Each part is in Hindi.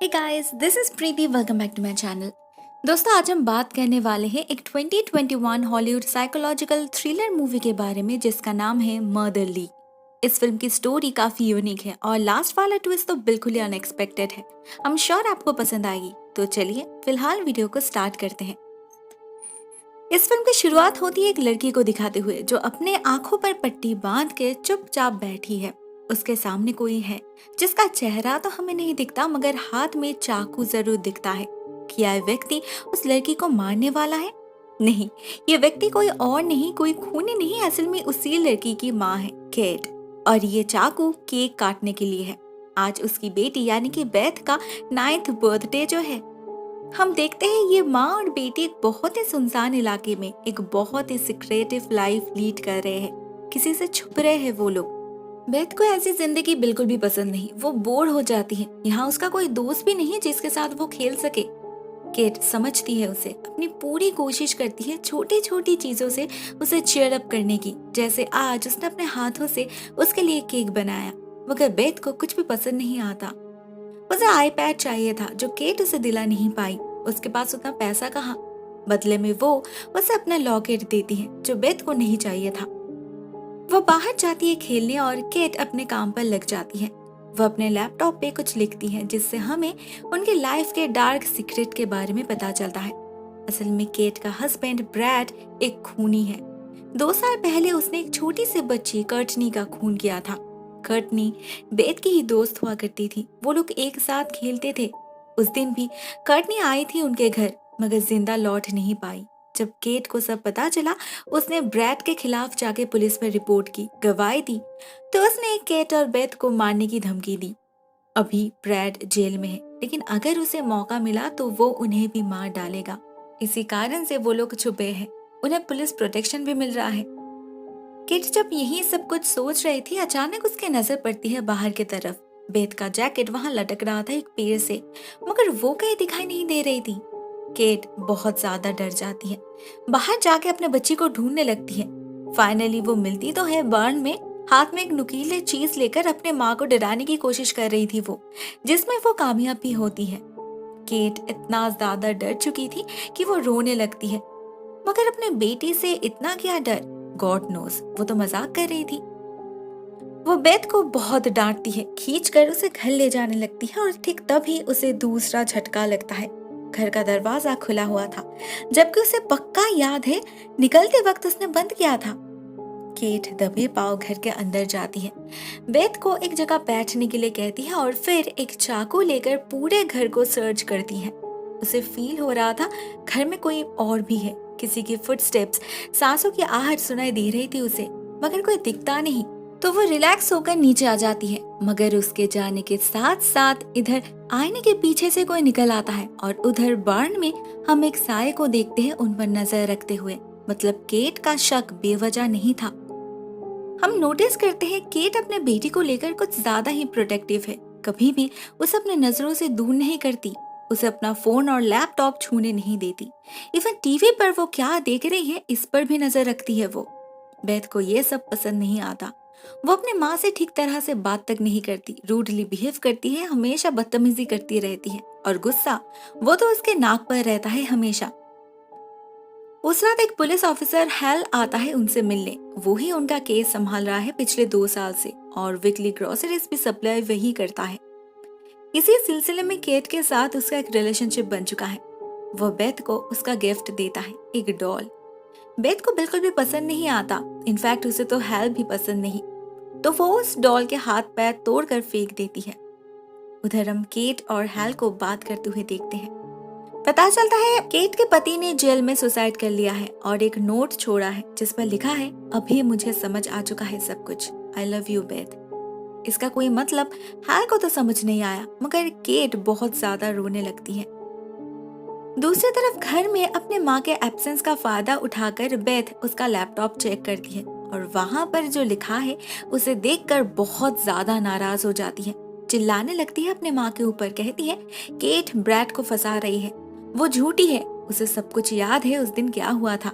Hey guys, this is Preeti. Welcome back to my channel. दोस्तों, आज हम बात करने वाले हैं एक 2021 हॉलीवुड साइकोलॉजिकल थ्रिलर मूवी के बारे में जिसका नाम है मर्डरली। इस फिल्म की स्टोरी काफी यूनिक है और लास्ट वाला ट्विस्ट तो बिल्कुल ही अनएक्सपेक्टेड है। हम श्योर आपको पसंद आएगी। तो चलिए फिलहाल वीडियो को स्टार्ट करते हैं। इस फिल्म की शुरुआत होती है एक लड़की को दिखाते हुए जो अपने आंखों पर पट्टी बांध के चुपचाप बैठी है। उसके सामने कोई है जिसका चेहरा तो हमें नहीं दिखता, मगर हाथ में चाकू जरूर दिखता है। क्या यह व्यक्ति उस लड़की को मारने वाला है? नहीं, ये व्यक्ति कोई और नहीं, कोई खूनी नहीं, असल में उसी लड़की की माँ है, केट। और ये चाकू केक काटने के लिए है। आज उसकी बेटी यानी कि बेथ का 9th बर्थडे जो है। हम देखते हैं ये माँ और बेटी एक बहुत ही सुनसान इलाके में एक बहुत ही सिक्रेटिव लाइफ लीड कर रहे हैं। किसी से छुप रहे हैं वो लोग। बेथ को ऐसी जिंदगी बिल्कुल भी पसंद नहीं। वो बोर हो जाती है। यहाँ उसका कोई दोस्त भी नहीं है जिसके साथ वो खेल सके। केट समझती है उसे, अपनी पूरी कोशिश करती है छोटी छोटी चीजों से उसे चीयर अप करने की। जैसे आज उसने अपने हाथों से उसके लिए केक बनाया, मगर बेथ को कुछ भी पसंद नहीं आता। उसे आईपैड चाहिए था जो केट उसे दिला नहीं पाई। उसके पास उतना पैसा कहाँ। बदले में वो उसे अपना लॉकेट देती है जो बेथ को नहीं चाहिए था। वो बाहर जाती है खेलने और केट अपने काम पर लग जाती है। वो अपने लैपटॉप पे कुछ लिखती है जिससे हमें उनकी लाइफ के डार्क सीक्रेट के बारे में पता चलता है। असल में केट का हस्बैंड ब्रैड एक खूनी है। 2 साल पहले उसने एक छोटी सी बच्ची कर्टनी का खून किया था। कर्टनी बेथ की ही दोस्त हुआ करती थी। वो लोग एक साथ खेलते थे। उस दिन भी कर्टनी आई थी उनके घर, मगर जिंदा लौट नहीं पाई। जब केट को सब पता चला, उसने ब्रैड के खिलाफ जाके पुलिस में रिपोर्ट की, गवाही दी, तो उसने केट और बेथ को मारने की धमकी दी। अभी ब्रैड जेल में है, लेकिन अगर उसे मौका मिला तो वो उन्हें भी मार डालेगा। इसी कारण से वो लोग छुपे हैं। उन्हें पुलिस प्रोटेक्शन भी मिल रहा है। किट जब यही सब कुछ सोच रही थी, अचानक उसकी नजर पड़ती है बाहर की तरफ। बेथ का जैकेट वहां लटक रहा था एक पेड़ से, मगर वो कहीं दिखाई नहीं दे रही थी। केट बहुत ज्यादा डर जाती है। बाहर जाके अपने बच्ची को ढूंढने लगती है। फाइनली वो मिलती तो है बर्न में। हाथ में एक नुकीले चीज लेकर अपने माँ को डराने की कोशिश कर रही थी वो, जिसमें वो कामयाब भी होती है। केट इतना ज्यादा डर चुकी थी कि वो रोने लगती है, मगर अपने बेटी से इतना क्या डर, गॉड नोस, वो तो मजाक कर रही थी। वो बेथ को बहुत डांटती है, खींचकर उसे घर ले जाने लगती है और ठीक तभी उसे दूसरा झटका लगता है। घर का दरवाजा खुला हुआ था, जबकि उसे पक्का याद है निकलते वक्त उसने बंद किया था। केट दबे पांव घर के अंदर जाती है, बेथ को एक जगह बैठने के लिए कहती है और फिर एक चाकू लेकर पूरे घर को सर्च करती है। उसे फील हो रहा था घर में कोई और भी है। किसी की फुटस्टेप्स, सांसों की आहट सुनाई दे रही थी उसे, मगर कोई दिखता नहीं। तो वो रिलैक्स होकर नीचे आ जाती है, मगर उसके जाने के साथ साथ इधर आईने के पीछे से कोई निकल आता है और उधर बार्न में हम एक साये को देखते हैं उन पर नजर रखते हुए। मतलब केट का शक बेवजह नहीं था। हम नोटिस करते हैं केट अपने बेटी को लेकर कुछ ज्यादा ही प्रोटेक्टिव है। कभी भी उसे अपने नजरों से दूर नहीं करती। उसे अपना फोन और लैपटॉप छूने नहीं देती। इवन टीवी पर वो क्या देख रही है इस पर भी नजर रखती है वो। बेथ को ये सब पसंद नहीं आता। वो अपने माँ से ठीक तरह से बात तक नहीं करती, रूडली बिहेव करती है, हमेशा बदतमीजी करती रहती है। और गुस्सा, वो तो उसके नाक पर रहता है हमेशा। उस रात एक पुलिस ऑफिसर हेल आता है उनसे मिलने। वो ही उनका केस संभाल रहा है पिछले 2 साल से, और वीकली ग्रोसरीज भी सप्लाई वही करता है। इसी सिलसिले में केट के साथ उसका एक रिलेशनशिप बन चुका है। वो बेथ को उसका गिफ्ट देता है, एक डॉल। बेथ को बिल्कुल भी पसंद नहीं आता। इनफैक्ट उसे तो हेल भी पसंद नहीं। तो वो उस डॉल के हाथ पैर तोड़कर फेंक देती है। उधर हम केट और हेल को बात करते हुए देखते हैं। पता चलता है केट के पति ने जेल में सुसाइड कर लिया है और एक नोट छोड़ा है जिस पर लिखा है, अभी मुझे समझ आ चुका है सब कुछ, आई लव यू बेथ। इसका कोई मतलब हेल को तो समझ नहीं आया, मगर केट बहुत ज्यादा रोने लगती है। दूसरी तरफ घर में अपने माँ के एब्सेंस का फायदा उठाकर बेथ उसका लैपटॉप चेक करती है और वहाँ पर जो लिखा है उसे देखकर बहुत ज्यादा नाराज हो जाती है। चिल्लाने लगती है अपने माँ के ऊपर, कहती है केट ब्रैड को फंसा रही है, वो झूठी है, उसे सब कुछ याद है उस दिन क्या हुआ था।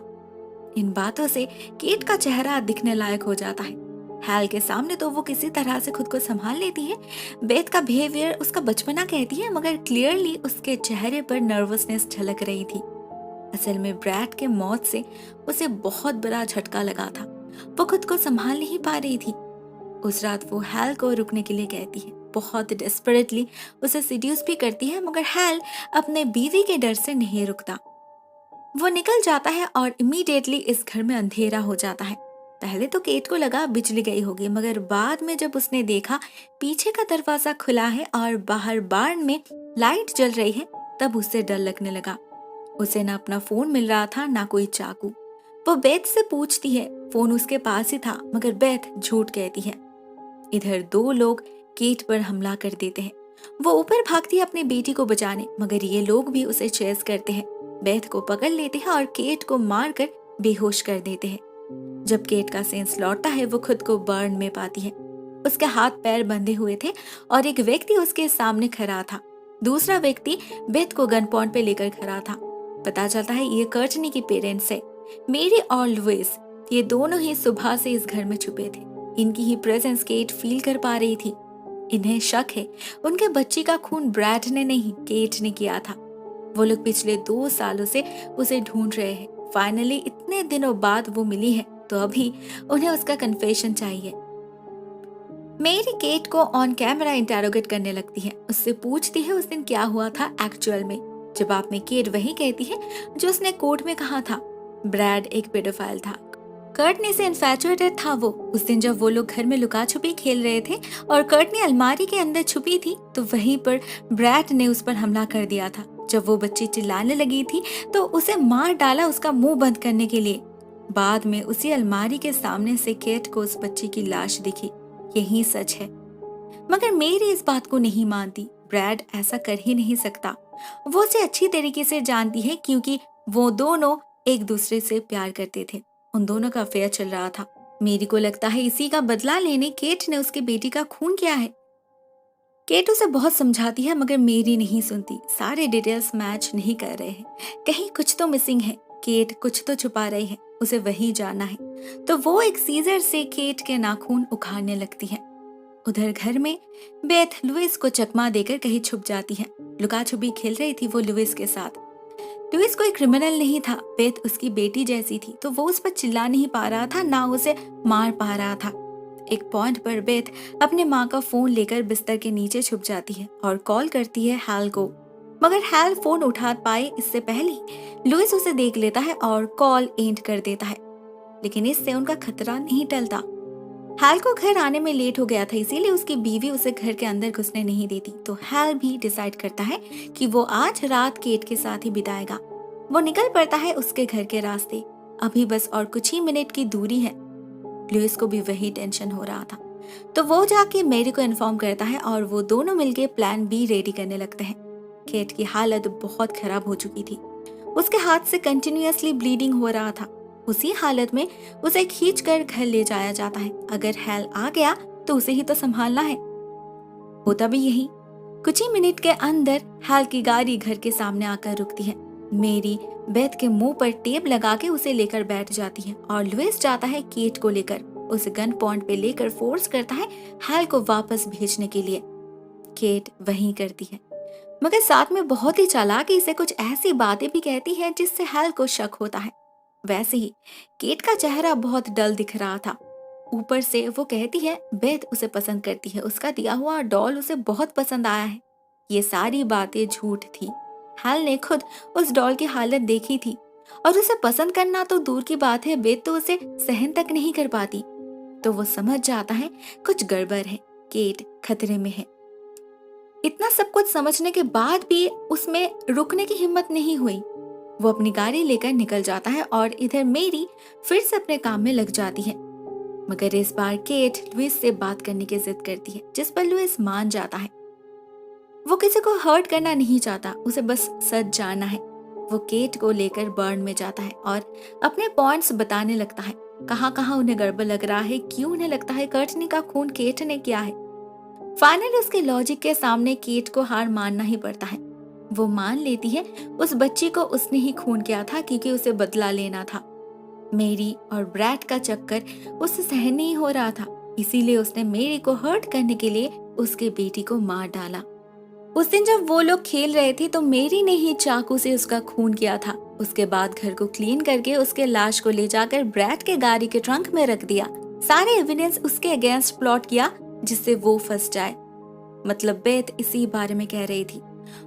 इन बातों से केट का चेहरा दिखने लायक हो जाता है। हैल के सामने तो वो किसी तरह से खुद को संभाल लेती है। बेथ का बिहेवियर उसका बचपना कहती है, मगर क्लियरली उसके चेहरे पर नर्वसनेस झलक रही थी। असल में ब्रैड के मौत से उसे बहुत बड़ा झटका लगा था। वो खुद को संभाल नहीं पा रही थी। उस रात वो हैल को रुकने के लिए कहती है, बहुत डेस्परेटली उसे सीड्यूस भी करती है, मगर हैल अपने बीवी के डर से नहीं रुकता। वो निकल जाता है और इमीडिएटली इस घर में अंधेरा हो जाता है। पहले तो केट को लगा बिजली गई होगी, मगर बाद में जब उसने देखा पीछे का दरवाजा खुला है और बाहर बार्न में लाइट जल रही है, तब उसे डर लगने लगा। उसे ना अपना फोन मिल रहा था, ना कोई चाकू। वो बेथ से पूछती है, फोन उसके पास ही था, मगर बेथ झूठ कहती है। इधर दो लोग केट पर हमला कर देते हैं। वो ऊपर भागती है अपनी बेटी को बचाने, मगर ये लोग भी उसे चेस करते हैं। बेथ को पकड़ लेते हैं और केट को मारकर बेहोश कर देते हैं। जब केट का सेंस लौटता है, वो खुद को बर्न में पाती है। उसके हाथ पैर बंधे हुए थे और एक व्यक्ति उसके सामने खड़ा था। दूसरा व्यक्ति बेथ को गन पॉइंट पे लेकर खड़ा था। पता चलता है ये कर्टनी की पेरेंट्स है, मेरी और लुइस। ये दोनों ही सुबह से इस घर में छुपे थे। इनकी ही प्रेजेंस केट फील कर पा रही थी। इन्हें शक है उनके बच्ची का खून ब्रैड ने नहीं, केट ने किया था। वो लोग पिछले 2 सालों से उसे ढूंढ रहे हैं। फाइनली इतने दिनों बाद वो मिली है, तो अभी उन्हें उसका कन्फेशन चाहिए। मेरी केट को ऑन कैमरा इंटेरोगेट करने लगती है। उससे पूछती है उस दिन क्या हुआ था एक्चुअल में। जवाब में केट वही कहती है जो उसने कोर्ट में कहा था, ब्रैड एक पेडोफाइल था। कर्टनी से इन्फैचुएटेड था वो। उस दिन जब वो लोग घर में लुका छुपी खेल रहे थे और कर्टनी अलमारी के अंदर छुपी थी, तो वहीं पर ब्रैड ने उस पर हमला कर दिया था। जब वो बच्ची चिल्लाने लगी थी तो उसे मार डाला उसका मुंह बंद करने के लिए। बाद में उसी अलमारी के सामने से केट को उस बच्ची की लाश दिखी। यही सच है, मगर मेरी इस बात को नहीं मानती। ब्रैड ऐसा कर ही नहीं सकता। वो उसे अच्छी तरीके से जानती है, क्योंकि वो दोनों एक दूसरे से प्यार करते थे। उन दोनों का अफेयर चल रहा था। मेरी को लगता है इसी का बदला लेने केट ने उसकी बेटी का खून किया है। केट उसे बहुत समझाती है, मगर मेरी नहीं सुनती। सारे डिटेल्स मैच नहीं कर रहे हैं। कहीं कुछ तो मिसिंग है। केट कुछ तो छुपा रही है, उसे वही जानना है। तो वो एक सीजर से केट के नाखून उखाड़ने लगती है। उधर घर में बेथ लुइस को चकमा देकर कहीं छुप जाती है। लुका छुपी खेल रही थी वो लुइस के साथ। लुइस कोई क्रिमिनल नहीं था। बेथ उसकी बेटी जैसी थी, तो वो उस पर चिल्ला नहीं पा रहा था, ना उसे मार पा रहा था। एक पॉइंट पर बेथ अपने माँ का फोन लेकर बिस्तर के नीचे छुप जाती है और कॉल करती है हैल को, मगर हैल फोन उठा पाए इससे पहले लुइस उसे देख लेता है और कॉल एंड कर देता है। लेकिन इससे उनका खतरा नहीं टलता। हैल को घर आने में लेट हो गया था, इसीलिए उसकी बीवी उसे घर के अंदर घुसने नहीं देती। तो हैल भी डिसाइड करता है कि वो आज रात केट के साथ ही बिताएगा। वो निकल पड़ता है उसके घर के रास्ते। अभी बस और कुछ ही मिनट की दूरी है। लुइस को भी वही टेंशन हो रहा था, तो वो जाके मेरी को इन्फॉर्म करता है और वो दोनों मिलके प्लान बी रेडी करने लगते हैं। केट की हालत बहुत खराब हो चुकी थी। उसके हाथ से कंटिन्यूअसली ब्लीडिंग हो रहा था। उसी हालत में उसे खींचकर घर ले जाया जाता है। अगर हैल आ गया तो उसे ही तो संभालना है। होता भी यही। कुछ ही मिनट के अंदर हैल की गाड़ी घर के सामने आकर रुकती है। मेरी बेथ के मुंह पर टेप लगा के उसे लेकर बैठ जाती है और लुइस जाता है केट को लेकर। उसे गन पॉइंट पे लेकर फोर्स करता है हैल को वापस भेजने के लिए। केट वही करती है, मगर साथ में बहुत ही चालाकी से कुछ ऐसी बातें भी कहती है जिससे हैल को शक होता है। वैसे ही केट का चेहरा बहुत डल दिख रहा था। ऊपर से वो कहती है बेथ उसे पसंद करती है, उसका दिया हुआ डॉल उसे बहुत पसंद आया है। ये सारी बातें झूठ थी। हैल ने खुद उस डॉल की हालत देखी थी और उसे पसंद करना तो दूर की बात है, बेथ तो उसे सहन तक नहीं कर पाती। तो वो समझ जाता है कुछ गड़बड़ है, केट खतरे में है। इतना सब कुछ समझने के बाद भी उसमें रुकने की हिम्मत नहीं हुई। वो अपनी गाड़ी लेकर निकल जाता है और इधर मेरी फिर से अपने काम में लग जाती है। मगर इस बार केट लुइस से बात करने की जिद करती है, जिस पर लुइस मान जाता है। वो किसी को हर्ट करना नहीं चाहता, उसे बस सच जानना है। वो केट को लेकर बर्न में जाता है और अपने पॉइंट्स बताने लगता है, कहाँ कहाँ उन्हें गड़बड़ लग रहा है, क्यों उन्हें लगता है कर्टनी का खून केट ने किया है। फाइनली उसके लॉजिक के सामने केट को हार मानना ही पड़ता है। वो मान लेती है उस बच्ची को उसने ही खून किया था, क्योंकि उसे बदला लेना था। मेरी और ब्रैड का चक्कर उससे सहन नहीं हो रहा था। इसीलिए उसने मेरी को हर्ट करने के लिए उसके बेटी को मार डाला। उस दिन जब वो लोग खेल रहे थे तो मेरी ने ही चाकू से उसका खून किया था। उसके बाद घर को क्लीन करके उसके लाश को ले जाकर ब्रैड के गाड़ी के ट्रंक में रख दिया। सारे एविडेंस उसके अगेंस्ट प्लॉट किया जिससे वो फंस जाए। मतलब बेथ इसी बारे में कह रही थी।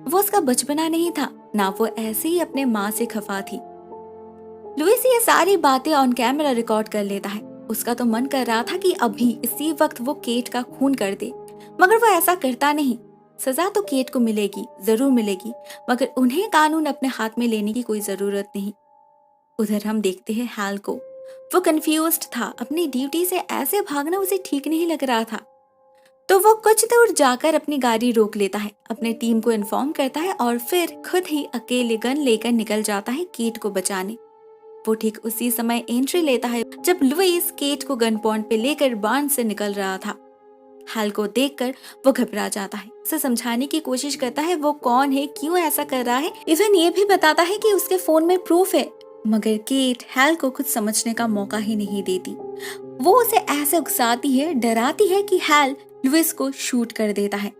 वो उसका बचपना नहीं था, ना वो ऐसे ही अपने माँ से खफा थी। लुइस ये सारी बातें ऑन कैमरा रिकॉर्ड कर लेता है। उसका तो मन कर रहा था कि अभी इसी वक्त वो केट का खून कर दे, मगर वो ऐसा करता नहीं। सजा तो केट को मिलेगी, जरूर मिलेगी, मगर उन्हें कानून अपने हाथ में लेने की कोई जरूरत नहीं। उधर हम देखते हैं हैल को। वो कंफ्यूज्ड था। अपनी ड्यूटी से ऐसे भागना उसे ठीक नहीं लग रहा था। तो वो कुछ दूर जाकर अपनी गाड़ी रोक लेता है, अपने टीम को इन्फॉर्म करता है और फिर खुद ही अकेले गन लेकर निकल जाता है केट को बचाने। वो ठीक उसी समय एंट्री लेता है जब लुइस केट को गन पॉइंट पे लेकर बार्न से निकल रहा था। हैल को देखकर वो घबरा जाता है, उसे समझाने की कोशिश करता है वो कौन है, क्यों ऐसा कर रहा है, इवन ये भी बताता है कि उसके फोन में प्रूफ है। मगर केट हैल को कुछ समझने का मौका ही नहीं देती। वो उसे ऐसे उकसाती है, डराती है कि हैल लुइस को शूट कर देता है।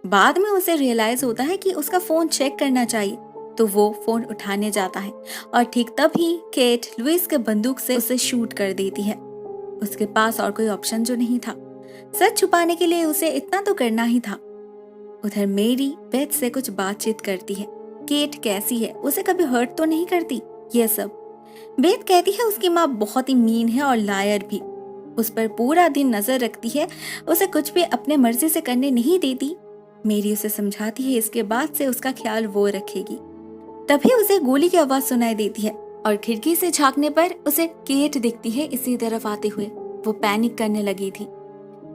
बाद में उसे रियलाइज होता है कि उसका फोन चेक करना चाहिए, तो वो फोन उठाने जाता है और ठीक तभी केट लुइस के बंदूक से उसे शूट कर देती है। उसके पास और कोई ऑप्शन जो नहीं था। सच छुपाने के लिए उसे इतना तो करना ही था। उधर मेरी बेथ से कुछ बातचीत करती है। केट कैसी है, उसे कभी हर्ट तो नहीं करती, ये सब। बेथ कहती है उसकी माँ बहुत ही मीन है और लायर भी। उस पर पूरा दिन नजर रखती है, उसे कुछ भी अपने मर्जी से करने नहीं देती। मेरी उसे समझाती है इसके बाद से उसका ख्याल वो रखेगी। तभी उसे गोली की आवाज सुनाई देती है और खिड़की से झांकने पर उसे केट दिखती है इसी तरफ आते हुए। वो पैनिक करने लगी थी।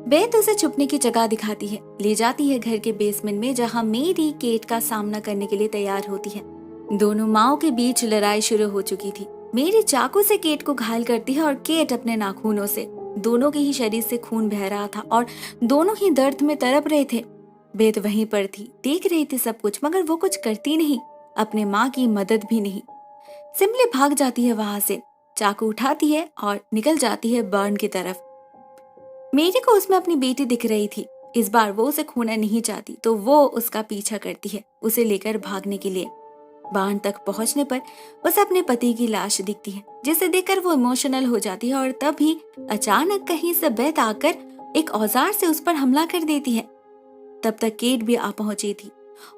बेथ उसे छुपने की जगह दिखाती है, ले जाती है घर के बेसमेंट में जहाँ मेरी केट का सामना करने के लिए तैयार होती है। दोनों माओं के बीच लड़ाई शुरू हो चुकी थी। मेरी चाकू से केट को घायल करती है और केट अपने नाखूनों से। दोनों के ही शरीर से खून बह रहा था और दोनों ही दर्द में तड़प रहे थे। बेथ वहीं पर थी, देख रही थी सब कुछ, मगर वो कुछ करती नहीं, अपने माँ की मदद भी नहीं। सिमले भाग जाती है वहां से, चाकू उठाती है और निकल जाती है बर्न की तरफ। मेरी को उसमें अपनी बेटी दिख रही थी। इस बार वो उसे खोना नहीं चाहती, तो वो उसका पीछा करती है उसे लेकर भागने के लिए। बार्न तक पहुंचने पर उसे अपने पति की लाश दिखती है, जिसे देखकर वो इमोशनल हो जाती है और तभी अचानक कहीं से बेथ आकर एक औजार से उस पर हमला कर देती है। तब तक केट भी आ पहुंची थी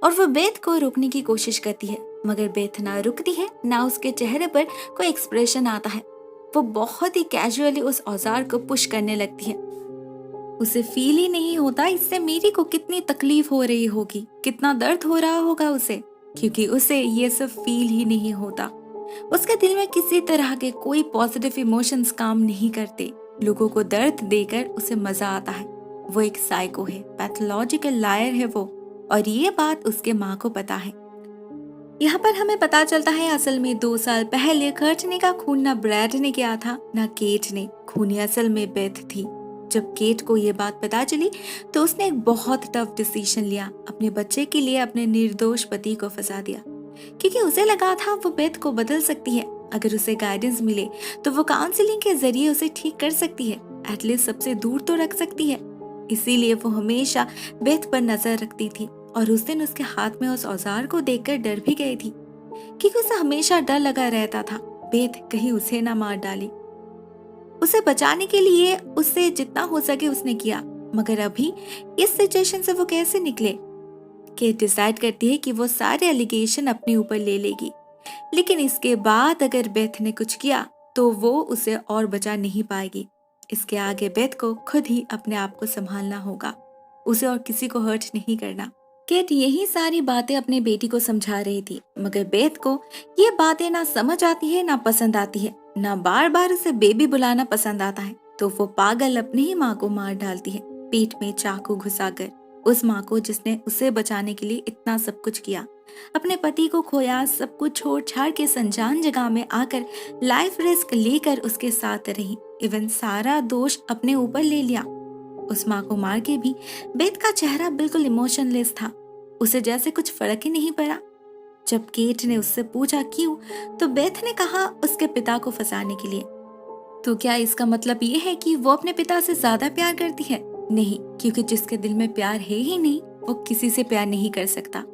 और वो बेथ को रोकने की कोशिश करती है, मगर बेथ ना रुकती है, ना उसके चेहरे पर कोई एक्सप्रेशन आता है। वो बहुत ही कैजुअली उस औजार को पुश करने लगती है। उसे फील ही नहीं होता इससे मेरी को कितनी तकलीफ हो रही होगी, कितना दर्द हो रहा होगा उसे, क्योंकि उसे ये सब फील ही नहीं होता। उसके दिल में किसी तरह के कोई पॉजिटिव इमोशंस काम नहीं करते। लोगों को दर्द देकर उसे मजा आता है। वो एक साइको है, पैथोलॉजिकल लायर है वो, और ये बात उसके माँ को पता है। यहाँ पर हमें पता चलता है असल में 2 साल पहले कर्टनी का खून ना ब्रैड ने किया था, ना केट ने। खूनी असल में बेथ थी। जब केट को ये बात पता चली तो उसने एक बहुत टफ डिसीजन लिया। अपने बच्चे के लिए अपने निर्दोष पति को फंसा दिया, क्योंकि उसे लगा था वो बेथ को बदल सकती है। अगर उसे गाइडेंस मिले तो वो काउंसलिंग के जरिए उसे ठीक कर सकती है, एटलीस्ट सबसे दूर तो रख सकती है। इसीलिए वो हमेशा बेथ पर नजर रखती थी और उस दिन उसके हाथ में उस औजार को देखकर डर भी गई थी, क्योंकि उसे हमेशा डर लगा रहता था बेथ कहीं उसे ना मार डाले। उसे बचाने के लिए उससे जितना हो सके उसने किया, मगर अभी इस सिचुएशन से वो कैसे निकले। केट डिसाइड करती है कि वो सारे एलिगेशन अपने ऊपर ले लेगी, लेकिन इसके बाद अगर बेथ ने कुछ किया तो वो उसे और बचा नहीं पाएगी। इसके आगे बेथ को खुद ही अपने आप को संभालना होगा, उसे और किसी को हर्ट नहीं करना। केट यही सारी बातें अपनी बेटी को समझा रही थी, मगर बेथ को ये बातें ना समझ आती है, ना पसंद आती है, ना बार बार उसे बेबी बुलाना पसंद आता है। तो वो पागल अपनी ही माँ को मार डालती है, पीठ में चाकू घुसाकर। उस माँ को जिसने उसे बचाने के लिए इतना सब कुछ किया, अपने पति को खोया, सब कुछ छोड़ छाड़ के संजान जगह में आकर लाइफ रिस्क लेकर उसके साथ रही, इवन सारा दोष अपने ऊपर ले लिया। उस माँ को मार के भी बेथ का चेहरा बिल्कुल इमोशनलेस था, उसे जैसे कुछ फर्क ही नहीं पड़ा। जब केट ने उससे पूछा क्यों, तो बेथ ने कहा उसके पिता को फंसाने के लिए। तो क्या इसका मतलब ये है कि वो अपने पिता से ज्यादा प्यार करती है? नहीं, क्योंकि जिसके दिल में प्यार है ही नहीं, वो किसी से प्यार नहीं कर सकता।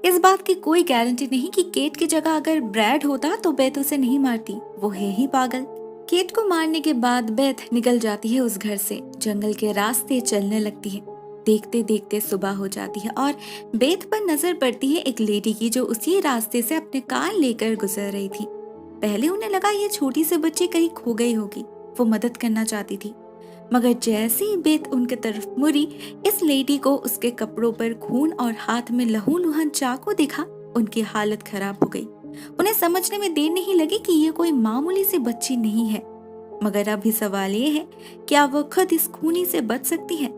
इस बात की कोई गारंटी नहीं कि केट की जगह अगर ब्रैड होता तो बेथ उसे नहीं मारती, वो है ही पागल। केट को मारने के बाद बेथ निकल जाती है उस घर से, जंगल के रास्ते चलने लगती है। देखते देखते सुबह हो जाती है और बेथ पर नजर पड़ती है एक लेडी की, जो उसी रास्ते से अपने कार लेकर गुजर रही थी। पहले उन्हें लगा ये छोटी सी बच्ची कहीं खो गई होगी, वो मदद करना चाहती थी। मगर जैसे ही बेथ उनके तरफ मुड़ी, इस लेडी को उसके कपड़ों पर खून और हाथ में लहूलुहान चाकू दिखा। उनकी हालत खराब हो गई। उन्हें समझने में देर नहीं लगी कि ये कोई मामूली सी बच्ची नहीं है। मगर अभी सवाल ये है, क्या वो खुद इस खूनी से बच सकती है?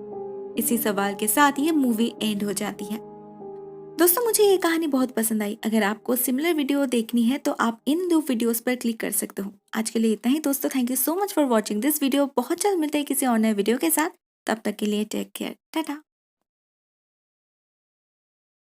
इसी सवाल के साथ ये मूवी एंड हो जाती है। दोस्तों, मुझे ये कहानी बहुत पसंद आई। अगर आपको सिमिलर वीडियो देखनी है तो आप इन 2 वीडियोस पर क्लिक कर सकते हो। आज के लिए इतना ही दोस्तों। Thank you so much for watching this video. बहुत जल्द मिलते हैं किसी और नए वीडियो के साथ। तब तक के लिए टेक केयर। टाटा।